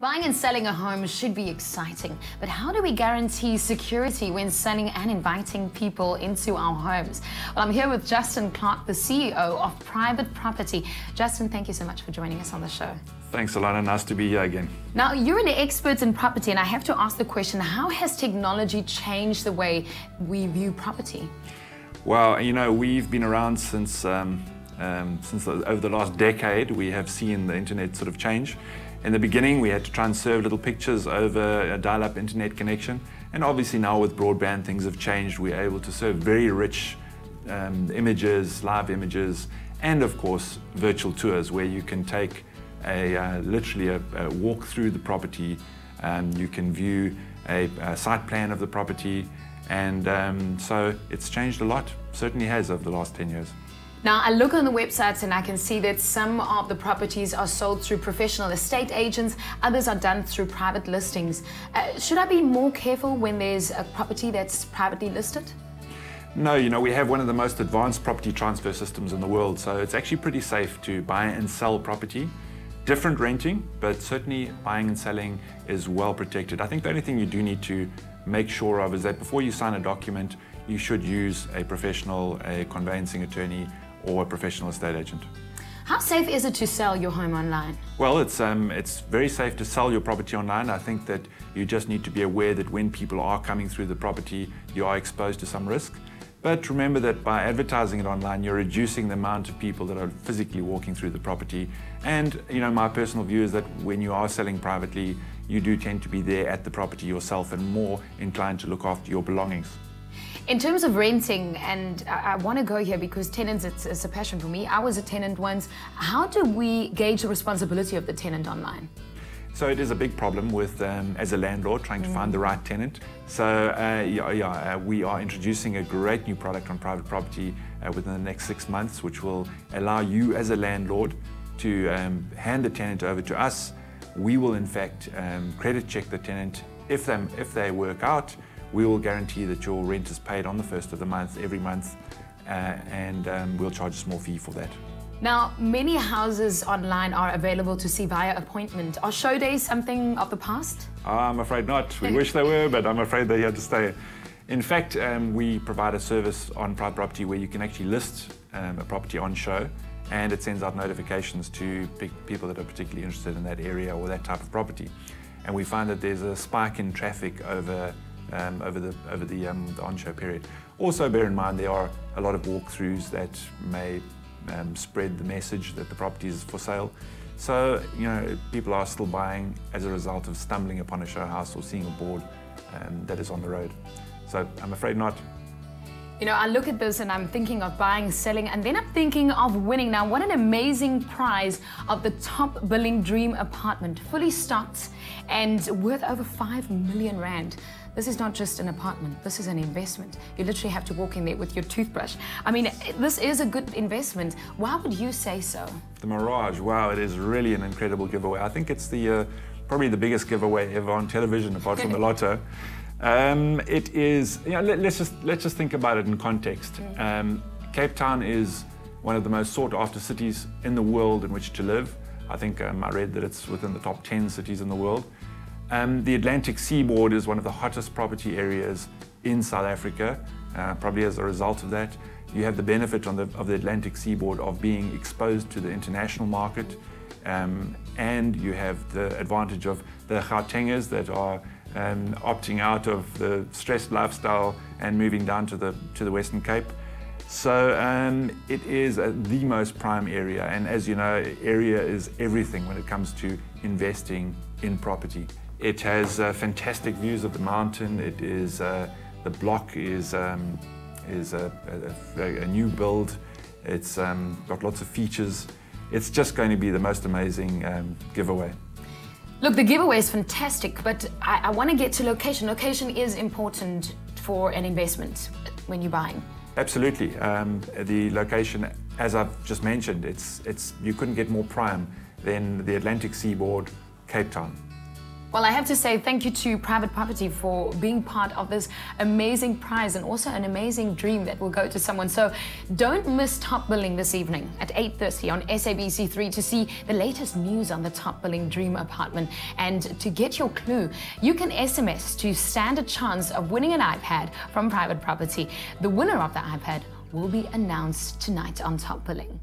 Buying and selling a home should be exciting, but how do we guarantee security when selling and inviting people into our homes? Well, I'm here with Justin Clarke, the CEO of Private Property. Justin, thank you so much for joining us on the show. Thanks, Alana. Nice to be here again. Now, you're an expert in property, and I have to ask the question, how has technology changed the way we view property? Well, you know, we've been around since over the last decade. We have seen the internet sort of change. In the beginning, we had to try and serve little pictures over a dial-up internet connection. And obviously now with broadband, things have changed. We're able to serve very rich images, live images, and of course, virtual tours where you can take literally a walk through the property. You can view a site plan of the property. And so it's changed a lot, certainly has over the last 10 years. Now, I look on the websites and I can see that some of the properties are sold through professional estate agents, others are done through private listings. Should I be more careful when there's a property that's privately listed? No, you know, we have one of the most advanced property transfer systems in the world, so it's actually pretty safe to buy and sell property. Different renting, but certainly buying and selling is well protected. I think the only thing you do need to make sure of is that before you sign a document, you should use a professional, a conveyancing attorney, or a professional estate agent. How safe is it to sell your home online? Well, it's very safe to sell your property online. I think that you just need to be aware that when people are coming through the property, you are exposed to some risk. But remember that by advertising it online, you're reducing the amount of people that are physically walking through the property. And you know, my personal view is that when you are selling privately, you do tend to be there at the property yourself and more inclined to look after your belongings. In terms of renting, and I want to go here because tenants, it's a passion for me. I was a tenant once. How do we gauge the responsibility of the tenant online? So it is a big problem with, as a landlord, trying to find the right tenant. So we are introducing a great new product on private property within the next 6 months, which will allow you as a landlord to hand the tenant over to us. We will in fact credit check the tenant. If they work out, we will guarantee that your rent is paid on the 1st of the month, every month, and we'll charge a small fee for that. Now, many houses online are available to see via appointment. Are show days something of the past? I'm afraid not. We wish they were, but I'm afraid they're here to stay. In fact, we provide a service on private property where you can actually list a property on show, and it sends out notifications to people that are particularly interested in that area or that type of property. And we find that there's a spike in traffic over the on-show period. Also bear in mind there are a lot of walkthroughs that may spread the message that the property is for sale. So, you know, people are still buying as a result of stumbling upon a show house or seeing a board that is on the road. So I'm afraid not. You know, I look at this and I'm thinking of buying, selling, and then I'm thinking of winning. Now, what an amazing prize of the top billing dream apartment, fully stocked and worth over 5 million rand. This is not just an apartment, this is an investment. You literally have to walk in there with your toothbrush. I mean, this is a good investment. Why would you say so? The Mirage, wow, it is really an incredible giveaway. I think it's probably the biggest giveaway ever on television, apart from the lotto. It is, you know, let's just think about it in context. Cape Town is one of the most sought after cities in the world in which to live. I think I read that it's within the top 10 cities in the world. The Atlantic seaboard is one of the hottest property areas in South Africa. Probably as a result of that, you have the benefit of the Atlantic seaboard of being exposed to the international market, and you have the advantage of the Gautengers that are opting out of the stressed lifestyle and moving down to the Western Cape. So it is the most prime area, and as you know, area is everything when it comes to investing in property. It has fantastic views of the mountain. It is the block is a new build. It's got lots of features. It's just going to be the most amazing giveaway. Look, the giveaway is fantastic, but I want to get to location. Location is important for an investment when you're buying. Absolutely. The location, as I've just mentioned, you couldn't get more prime than the Atlantic seaboard, Cape Town. Well, I have to say thank you to Private Property for being part of this amazing prize and also an amazing dream that will go to someone. So don't miss Top Billing this evening at 8:30 on SABC3 to see the latest news on the Top Billing Dream Apartment. And to get your clue, you can SMS to stand a chance of winning an iPad from Private Property. The winner of the iPad will be announced tonight on Top Billing.